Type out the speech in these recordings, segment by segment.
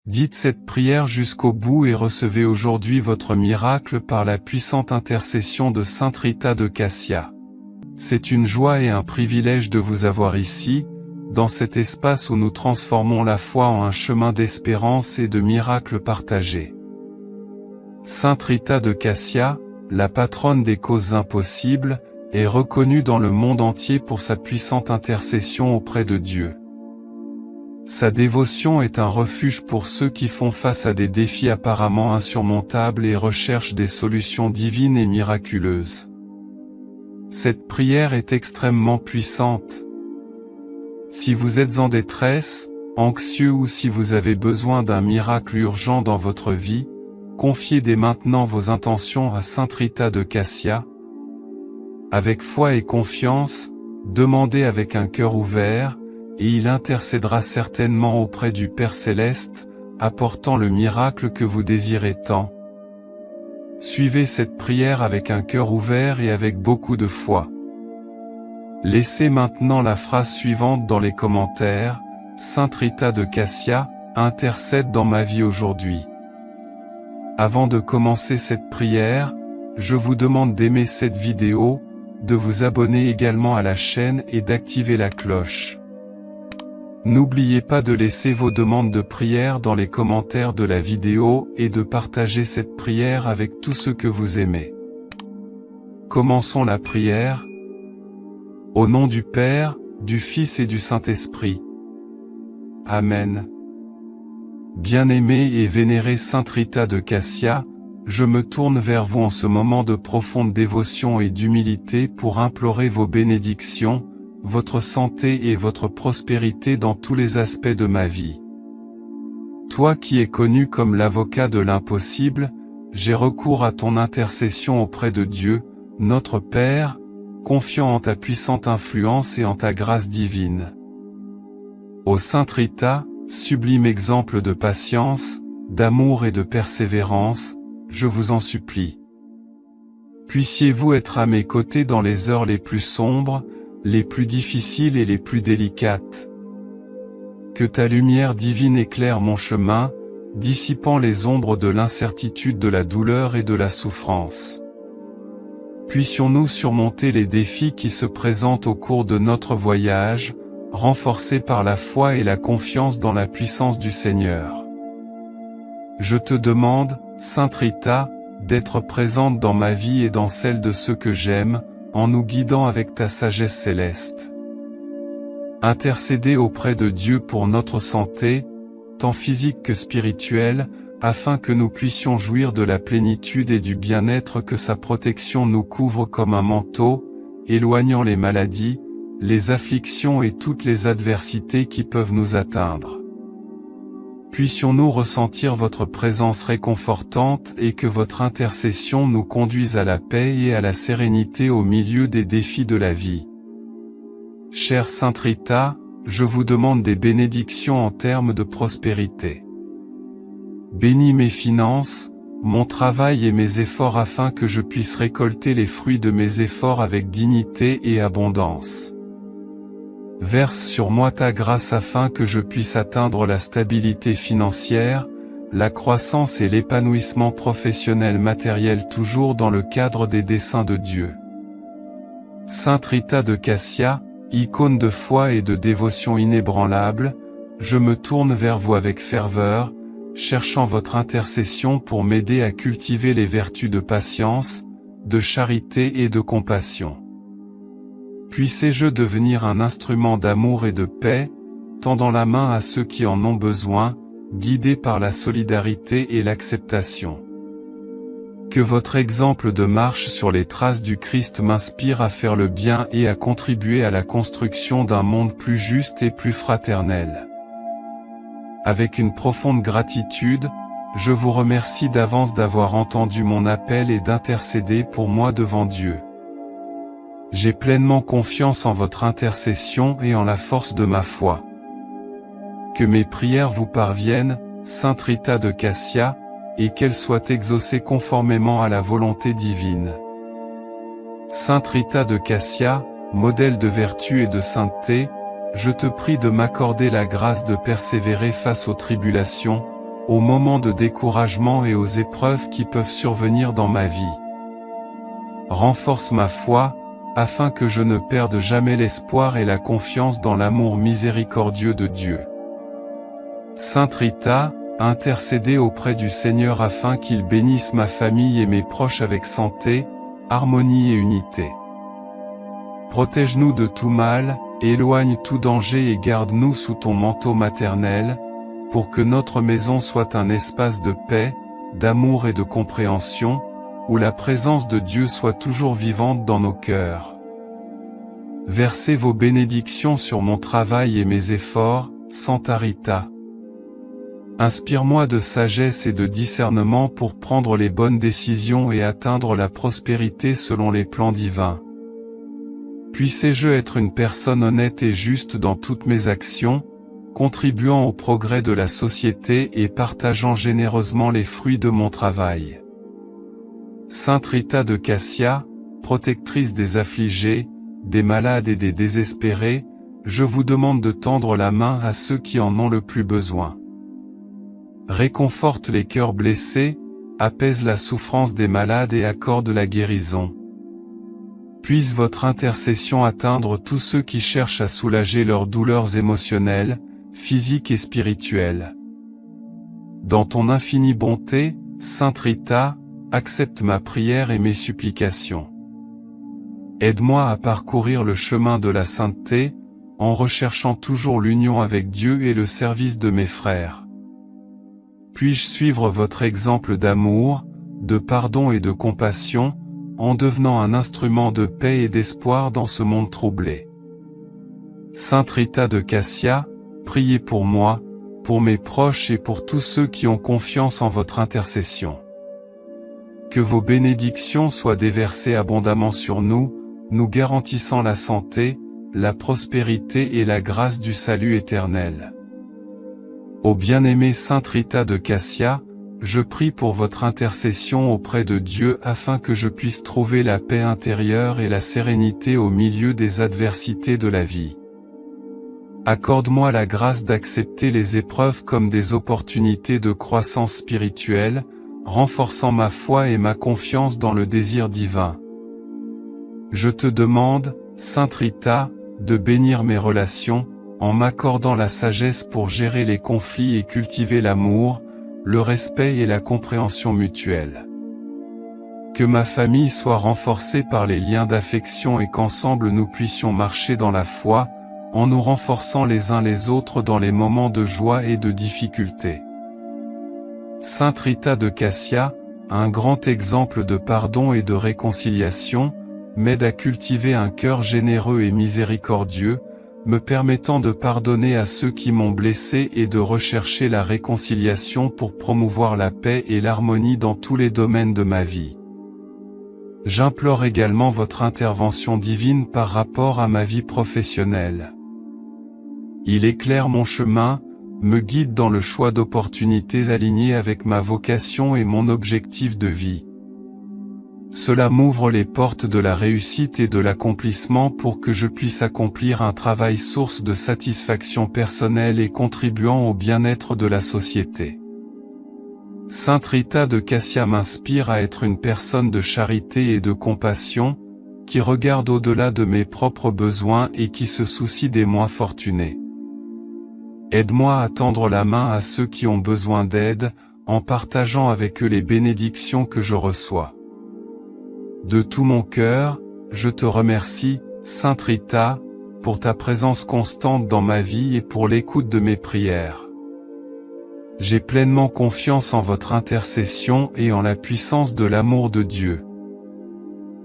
Dites cette prière jusqu'au bout et recevez aujourd'hui votre miracle par la puissante intercession de Sainte Rita de Cassia. C'est une joie et un privilège de vous avoir ici, dans cet espace où nous transformons la foi en un chemin d'espérance et de miracles partagés. Sainte Rita de Cassia, la patronne des causes impossibles, est reconnue dans le monde entier pour sa puissante intercession auprès de Dieu. Sa dévotion est un refuge pour ceux qui font face à des défis apparemment insurmontables et recherchent des solutions divines et miraculeuses. Cette prière est extrêmement puissante. Si vous êtes en détresse, anxieux ou si vous avez besoin d'un miracle urgent dans votre vie, confiez dès maintenant vos intentions à Sainte Rita de Cassia. Avec foi et confiance, demandez avec un cœur ouvert, et il intercédera certainement auprès du Père Céleste, apportant le miracle que vous désirez tant. Suivez cette prière avec un cœur ouvert et avec beaucoup de foi. Laissez maintenant la phrase suivante dans les commentaires, Sainte Rita de Cassia, intercède dans ma vie aujourd'hui. Avant de commencer cette prière, je vous demande d'aimer cette vidéo, de vous abonner également à la chaîne et d'activer la cloche. N'oubliez pas de laisser vos demandes de prière dans les commentaires de la vidéo et de partager cette prière avec tous ceux que vous aimez. Commençons la prière. Au nom du Père, du Fils et du Saint-Esprit. Amen. Bien-aimée et vénérée Sainte Rita de Cassia, je me tourne vers vous en ce moment de profonde dévotion et d'humilité pour implorer vos bénédictions, votre santé et votre prospérité dans tous les aspects de ma vie. Toi qui es connu comme l'avocat de l'impossible, j'ai recours à ton intercession auprès de Dieu, notre Père, confiant en ta puissante influence et en ta grâce divine. Ô Sainte Rita, sublime exemple de patience, d'amour et de persévérance, je vous en supplie. Puissiez-vous être à mes côtés dans les heures les plus sombres, les plus difficiles et les plus délicates. Que ta lumière divine éclaire mon chemin, dissipant les ombres de l'incertitude, de la douleur et de la souffrance. Puissions-nous surmonter les défis qui se présentent au cours de notre voyage, renforcés par la foi et la confiance dans la puissance du Seigneur. Je te demande, Sainte Rita, d'être présente dans ma vie et dans celle de ceux que j'aime, en nous guidant avec ta sagesse céleste. Intercédez auprès de Dieu pour notre santé, tant physique que spirituelle, afin que nous puissions jouir de la plénitude et du bien-être, que sa protection nous couvre comme un manteau, éloignant les maladies, les afflictions et toutes les adversités qui peuvent nous atteindre. Puissions-nous ressentir votre présence réconfortante et que votre intercession nous conduise à la paix et à la sérénité au milieu des défis de la vie. Chère Sainte Rita, je vous demande des bénédictions en termes de prospérité. Bénis mes finances, mon travail et mes efforts afin que je puisse récolter les fruits de mes efforts avec dignité et abondance. Verse sur moi ta grâce afin que je puisse atteindre la stabilité financière, la croissance et l'épanouissement professionnel matériel, toujours dans le cadre des desseins de Dieu. Sainte Rita de Cassia, icône de foi et de dévotion inébranlable, je me tourne vers vous avec ferveur, cherchant votre intercession pour m'aider à cultiver les vertus de patience, de charité et de compassion. Puissé-je devenir un instrument d'amour et de paix, tendant la main à ceux qui en ont besoin, guidé par la solidarité et l'acceptation. Que votre exemple de marche sur les traces du Christ m'inspire à faire le bien et à contribuer à la construction d'un monde plus juste et plus fraternel. Avec une profonde gratitude, je vous remercie d'avance d'avoir entendu mon appel et d'intercéder pour moi devant Dieu. J'ai pleinement confiance en votre intercession et en la force de ma foi. Que mes prières vous parviennent, Sainte Rita de Cassia, et qu'elles soient exaucées conformément à la volonté divine. Sainte Rita de Cassia, modèle de vertu et de sainteté, je te prie de m'accorder la grâce de persévérer face aux tribulations, aux moments de découragement et aux épreuves qui peuvent survenir dans ma vie. Renforce ma foi, afin que je ne perde jamais l'espoir et la confiance dans l'amour miséricordieux de Dieu. Sainte Rita, intercédez auprès du Seigneur afin qu'il bénisse ma famille et mes proches avec santé, harmonie et unité. Protège-nous de tout mal, éloigne tout danger et garde-nous sous ton manteau maternel, pour que notre maison soit un espace de paix, d'amour et de compréhension, où la présence de Dieu soit toujours vivante dans nos cœurs. Versez vos bénédictions sur mon travail et mes efforts, Santa Rita. Inspire-moi de sagesse et de discernement pour prendre les bonnes décisions et atteindre la prospérité selon les plans divins. Puissé-je être une personne honnête et juste dans toutes mes actions, contribuant au progrès de la société et partageant généreusement les fruits de mon travail. Sainte Rita de Cassia, protectrice des affligés, des malades et des désespérés, je vous demande de tendre la main à ceux qui en ont le plus besoin. Réconforte les cœurs blessés, apaise la souffrance des malades et accorde la guérison. Puisse votre intercession atteindre tous ceux qui cherchent à soulager leurs douleurs émotionnelles, physiques et spirituelles. Dans ton infinie bonté, Sainte Rita, accepte ma prière et mes supplications. Aide-moi à parcourir le chemin de la sainteté, en recherchant toujours l'union avec Dieu et le service de mes frères. Puis-je suivre votre exemple d'amour, de pardon et de compassion, en devenant un instrument de paix et d'espoir dans ce monde troublé. Sainte Rita de Cassia, priez pour moi, pour mes proches et pour tous ceux qui ont confiance en votre intercession. Que vos bénédictions soient déversées abondamment sur nous, nous garantissant la santé, la prospérité et la grâce du salut éternel. Ô bien-aimée Sainte Rita de Cassia, je prie pour votre intercession auprès de Dieu afin que je puisse trouver la paix intérieure et la sérénité au milieu des adversités de la vie. Accorde-moi la grâce d'accepter les épreuves comme des opportunités de croissance spirituelle, renforçant ma foi et ma confiance dans le désir divin. Je te demande, Sainte Rita, de bénir mes relations, en m'accordant la sagesse pour gérer les conflits et cultiver l'amour, le respect et la compréhension mutuelle. Que ma famille soit renforcée par les liens d'affection et qu'ensemble nous puissions marcher dans la foi, en nous renforçant les uns les autres dans les moments de joie et de difficulté. Sainte Rita de Cassia, un grand exemple de pardon et de réconciliation, m'aide à cultiver un cœur généreux et miséricordieux, me permettant de pardonner à ceux qui m'ont blessé et de rechercher la réconciliation pour promouvoir la paix et l'harmonie dans tous les domaines de ma vie. J'implore également votre intervention divine par rapport à ma vie professionnelle. Il éclaire mon chemin, me guide dans le choix d'opportunités alignées avec ma vocation et mon objectif de vie. Cela m'ouvre les portes de la réussite et de l'accomplissement pour que je puisse accomplir un travail source de satisfaction personnelle et contribuant au bien-être de la société. Sainte Rita de Cassia m'inspire à être une personne de charité et de compassion, qui regarde au-delà de mes propres besoins et qui se soucie des moins fortunés. Aide-moi à tendre la main à ceux qui ont besoin d'aide, en partageant avec eux les bénédictions que je reçois. De tout mon cœur, je te remercie, Sainte Rita, pour ta présence constante dans ma vie et pour l'écoute de mes prières. J'ai pleinement confiance en votre intercession et en la puissance de l'amour de Dieu.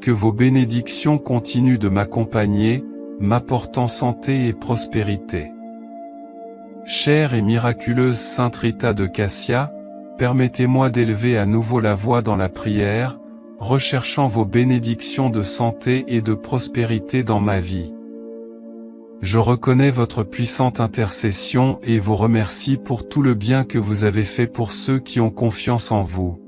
Que vos bénédictions continuent de m'accompagner, m'apportant santé et prospérité. Chère et miraculeuse Sainte Rita de Cassia, permettez-moi d'élever à nouveau la voix dans la prière, recherchant vos bénédictions de santé et de prospérité dans ma vie. Je reconnais votre puissante intercession et vous remercie pour tout le bien que vous avez fait pour ceux qui ont confiance en vous.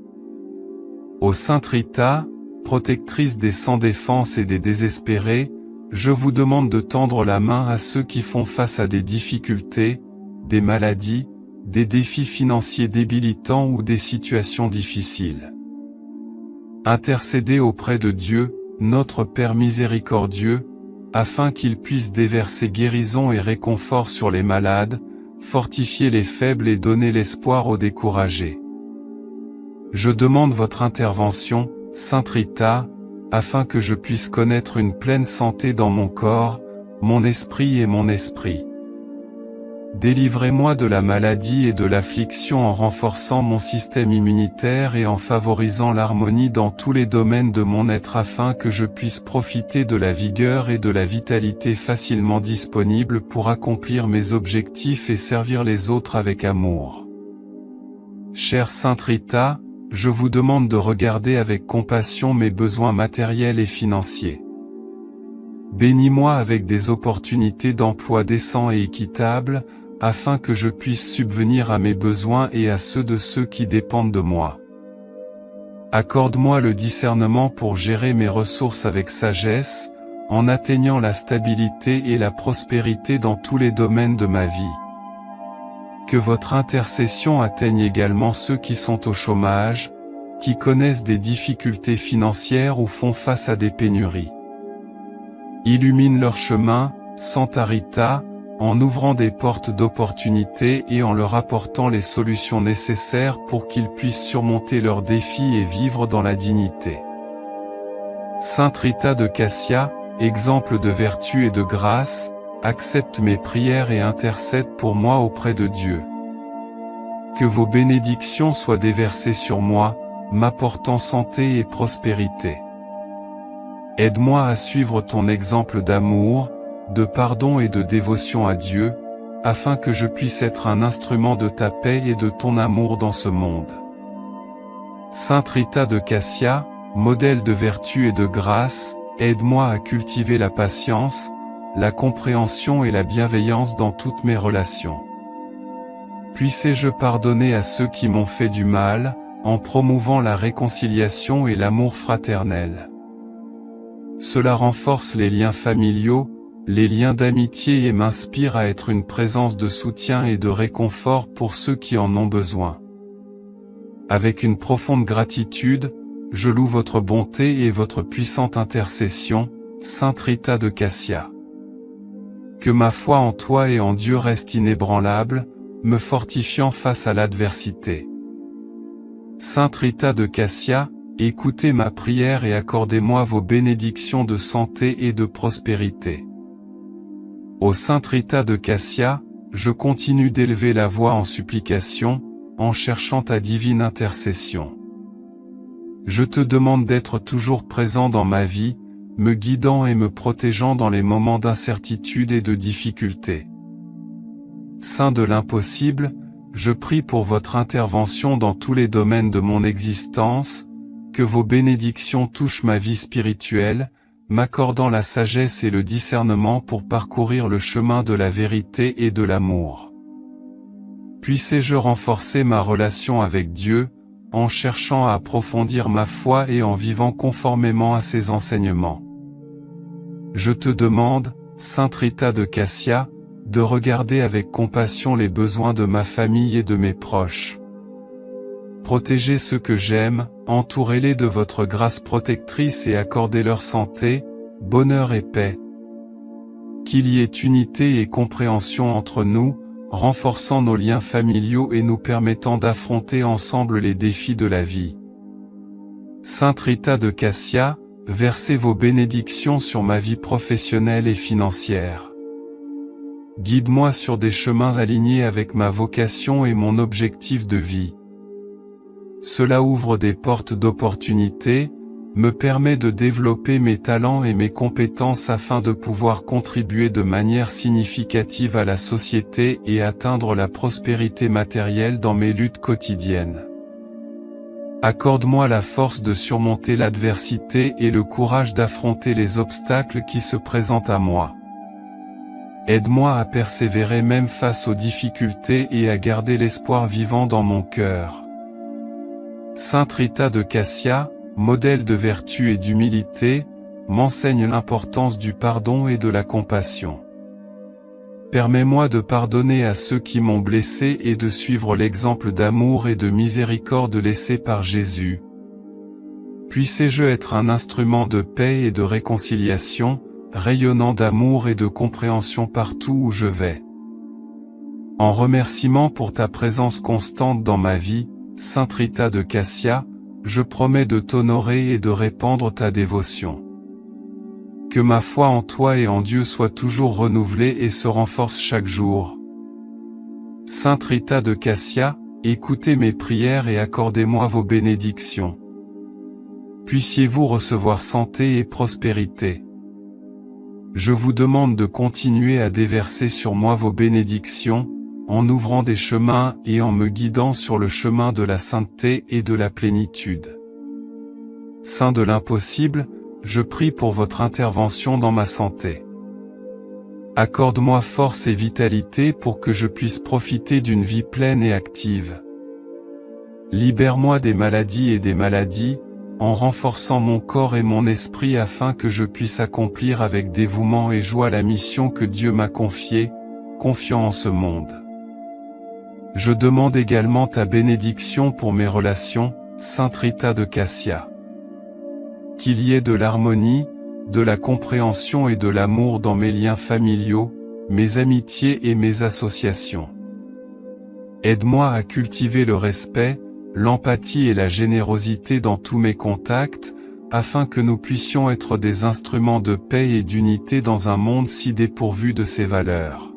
Ô Sainte Rita, protectrice des sans défense et des désespérés, je vous demande de tendre la main à ceux qui font face à des difficultés, des maladies, des défis financiers débilitants ou des situations difficiles. Intercédez auprès de Dieu, notre Père miséricordieux, afin qu'il puisse déverser guérison et réconfort sur les malades, fortifier les faibles et donner l'espoir aux découragés. Je demande votre intervention, Sainte Rita, afin que je puisse connaître une pleine santé dans mon corps, mon esprit et mon esprit. Délivrez-moi de la maladie et de l'affliction en renforçant mon système immunitaire et en favorisant l'harmonie dans tous les domaines de mon être afin que je puisse profiter de la vigueur et de la vitalité facilement disponibles pour accomplir mes objectifs et servir les autres avec amour. Chère Sainte Rita, je vous demande de regarder avec compassion mes besoins matériels et financiers. Bénis-moi avec des opportunités d'emploi décents et équitables, afin que je puisse subvenir à mes besoins et à ceux de ceux qui dépendent de moi. Accorde-moi le discernement pour gérer mes ressources avec sagesse, en atteignant la stabilité et la prospérité dans tous les domaines de ma vie. Que votre intercession atteigne également ceux qui sont au chômage, qui connaissent des difficultés financières ou font face à des pénuries. Illumine leur chemin, Santa Rita, en ouvrant des portes d'opportunités et en leur apportant les solutions nécessaires pour qu'ils puissent surmonter leurs défis et vivre dans la dignité. Sainte Rita de Cassia, exemple de vertu et de grâce, accepte mes prières et intercède pour moi auprès de Dieu. Que vos bénédictions soient déversées sur moi, m'apportant santé et prospérité. Aide-moi à suivre ton exemple d'amour, de pardon et de dévotion à Dieu, afin que je puisse être un instrument de ta paix et de ton amour dans ce monde. Sainte Rita de Cassia, modèle de vertu et de grâce, aide-moi à cultiver la patience, la compréhension et la bienveillance dans toutes mes relations. Puisse-je pardonner à ceux qui m'ont fait du mal, en promouvant la réconciliation et l'amour fraternel. Cela renforce les liens familiaux, les liens d'amitié et m'inspire à être une présence de soutien et de réconfort pour ceux qui en ont besoin. Avec une profonde gratitude, je loue votre bonté et votre puissante intercession, Sainte Rita de Cassia. Que ma foi en toi et en Dieu reste inébranlable, me fortifiant face à l'adversité. Sainte Rita de Cassia, écoutez ma prière et accordez-moi vos bénédictions de santé et de prospérité. Ô Sainte Rita de Cassia, je continue d'élever la voix en supplication, en cherchant ta divine intercession. Je te demande d'être toujours présent dans ma vie, me guidant et me protégeant dans les moments d'incertitude et de difficulté. Saint de l'impossible, je prie pour votre intervention dans tous les domaines de mon existence, que vos bénédictions touchent ma vie spirituelle, m'accordant la sagesse et le discernement pour parcourir le chemin de la vérité et de l'amour. Puisse-je renforcer ma relation avec Dieu, en cherchant à approfondir ma foi et en vivant conformément à ses enseignements. Je te demande, Sainte Rita de Cassia, de regarder avec compassion les besoins de ma famille et de mes proches. Protégez ceux que j'aime, entourez-les de votre grâce protectrice et accordez leur santé, bonheur et paix. Qu'il y ait unité et compréhension entre nous, renforçant nos liens familiaux et nous permettant d'affronter ensemble les défis de la vie. Sainte Rita de Cassia, versez vos bénédictions sur ma vie professionnelle et financière. Guide-moi sur des chemins alignés avec ma vocation et mon objectif de vie. Cela ouvre des portes d'opportunités, me permet de développer mes talents et mes compétences afin de pouvoir contribuer de manière significative à la société et atteindre la prospérité matérielle dans mes luttes quotidiennes. Accorde-moi la force de surmonter l'adversité et le courage d'affronter les obstacles qui se présentent à moi. Aide-moi à persévérer même face aux difficultés et à garder l'espoir vivant dans mon cœur. Sainte Rita de Cassia, modèle de vertu et d'humilité, m'enseigne l'importance du pardon et de la compassion. Permets-moi de pardonner à ceux qui m'ont blessé et de suivre l'exemple d'amour et de miséricorde laissé par Jésus. Puissé-je être un instrument de paix et de réconciliation, rayonnant d'amour et de compréhension partout où je vais. En remerciement pour ta présence constante dans ma vie, Sainte Rita de Cassia, je promets de t'honorer et de répandre ta dévotion. Que ma foi en toi et en Dieu soit toujours renouvelée et se renforce chaque jour. Sainte Rita de Cassia, écoutez mes prières et accordez-moi vos bénédictions. Puissiez-vous recevoir santé et prospérité. Je vous demande de continuer à déverser sur moi vos bénédictions, en ouvrant des chemins et en me guidant sur le chemin de la sainteté et de la plénitude. Saint de l'impossible, je prie pour votre intervention dans ma santé. Accorde-moi force et vitalité pour que je puisse profiter d'une vie pleine et active. Libère-moi des maladies et des maladies, en renforçant mon corps et mon esprit afin que je puisse accomplir avec dévouement et joie la mission que Dieu m'a confiée, confiant en ce monde. Je demande également ta bénédiction pour mes relations, Sainte Rita de Cassia. Qu'il y ait de l'harmonie, de la compréhension et de l'amour dans mes liens familiaux, mes amitiés et mes associations. Aide-moi à cultiver le respect, l'empathie et la générosité dans tous mes contacts, afin que nous puissions être des instruments de paix et d'unité dans un monde si dépourvu de ces valeurs.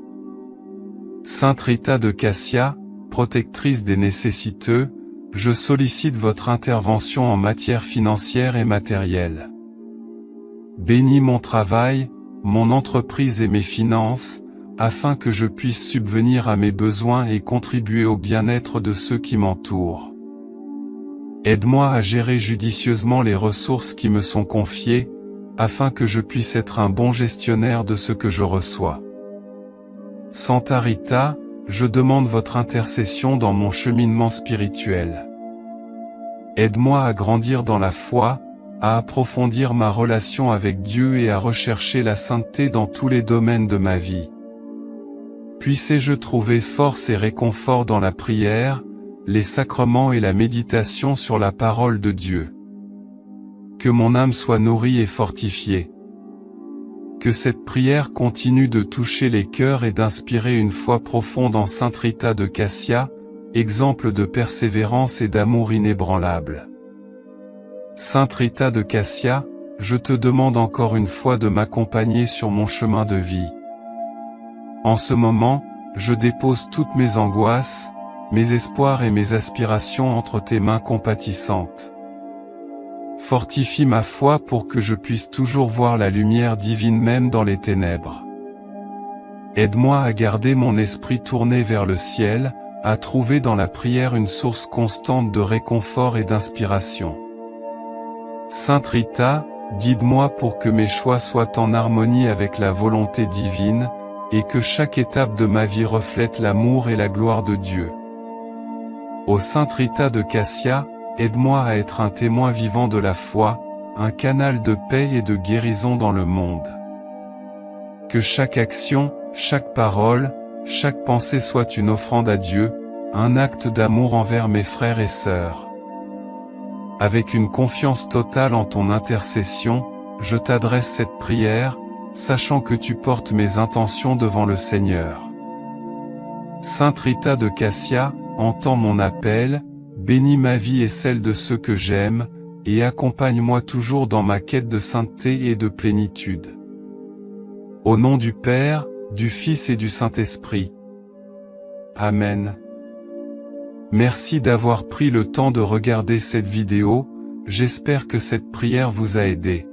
Sainte Rita de Cassia, protectrice des nécessiteux, je sollicite votre intervention en matière financière et matérielle. Bénis mon travail, mon entreprise et mes finances, afin que je puisse subvenir à mes besoins et contribuer au bien-être de ceux qui m'entourent. Aide-moi à gérer judicieusement les ressources qui me sont confiées, afin que je puisse être un bon gestionnaire de ce que je reçois. Santa Rita, je demande votre intercession dans mon cheminement spirituel. Aide-moi à grandir dans la foi, à approfondir ma relation avec Dieu et à rechercher la sainteté dans tous les domaines de ma vie. Puissé-je trouver force et réconfort dans la prière, les sacrements et la méditation sur la parole de Dieu. Que mon âme soit nourrie et fortifiée. Que cette prière continue de toucher les cœurs et d'inspirer une foi profonde en Sainte Rita de Cassia, exemple de persévérance et d'amour inébranlable. Sainte Rita de Cassia, je te demande encore une fois de m'accompagner sur mon chemin de vie. En ce moment, je dépose toutes mes angoisses, mes espoirs et mes aspirations entre tes mains compatissantes. Fortifie ma foi pour que je puisse toujours voir la lumière divine même dans les ténèbres. Aide-moi à garder mon esprit tourné vers le ciel, à trouver dans la prière une source constante de réconfort et d'inspiration. Sainte Rita, guide-moi pour que mes choix soient en harmonie avec la volonté divine, et que chaque étape de ma vie reflète l'amour et la gloire de Dieu. Ô Sainte Rita de Cassia, aide-moi à être un témoin vivant de la foi, un canal de paix et de guérison dans le monde. Que chaque action, chaque parole, chaque pensée soit une offrande à Dieu, un acte d'amour envers mes frères et sœurs. Avec une confiance totale en ton intercession, je t'adresse cette prière, sachant que tu portes mes intentions devant le Seigneur. Sainte Rita de Cassia, entends mon appel, bénis ma vie et celle de ceux que j'aime, et accompagne-moi toujours dans ma quête de sainteté et de plénitude. Au nom du Père, du Fils et du Saint-Esprit. Amen. Merci d'avoir pris le temps de regarder cette vidéo, j'espère que cette prière vous a aidé.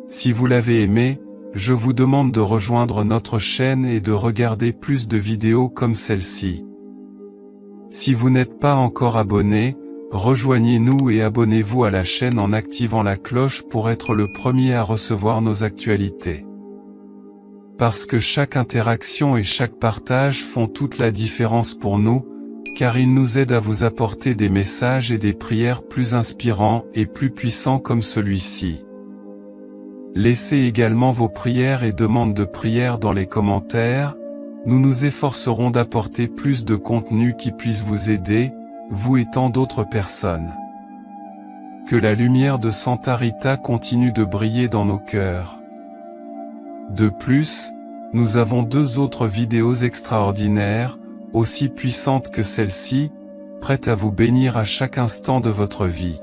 Si vous l'avez aimé, je vous demande de rejoindre notre chaîne et de regarder plus de vidéos comme celle-ci. Si vous n'êtes pas encore abonné, rejoignez-nous et abonnez-vous à la chaîne en activant la cloche pour être le premier à recevoir nos actualités. Parce que chaque interaction et chaque partage font toute la différence pour nous, car ils nous aident à vous apporter des messages et des prières plus inspirants et plus puissants comme celui-ci. Laissez également vos prières et demandes de prière dans les commentaires, Nous nous efforcerons d'apporter plus de contenu qui puisse vous aider, vous et tant d'autres personnes. Que la lumière de Santa Rita continue de briller dans nos cœurs. De plus, nous avons 2 autres vidéos extraordinaires, aussi puissantes que celle-ci, prêtes à vous bénir à chaque instant de votre vie.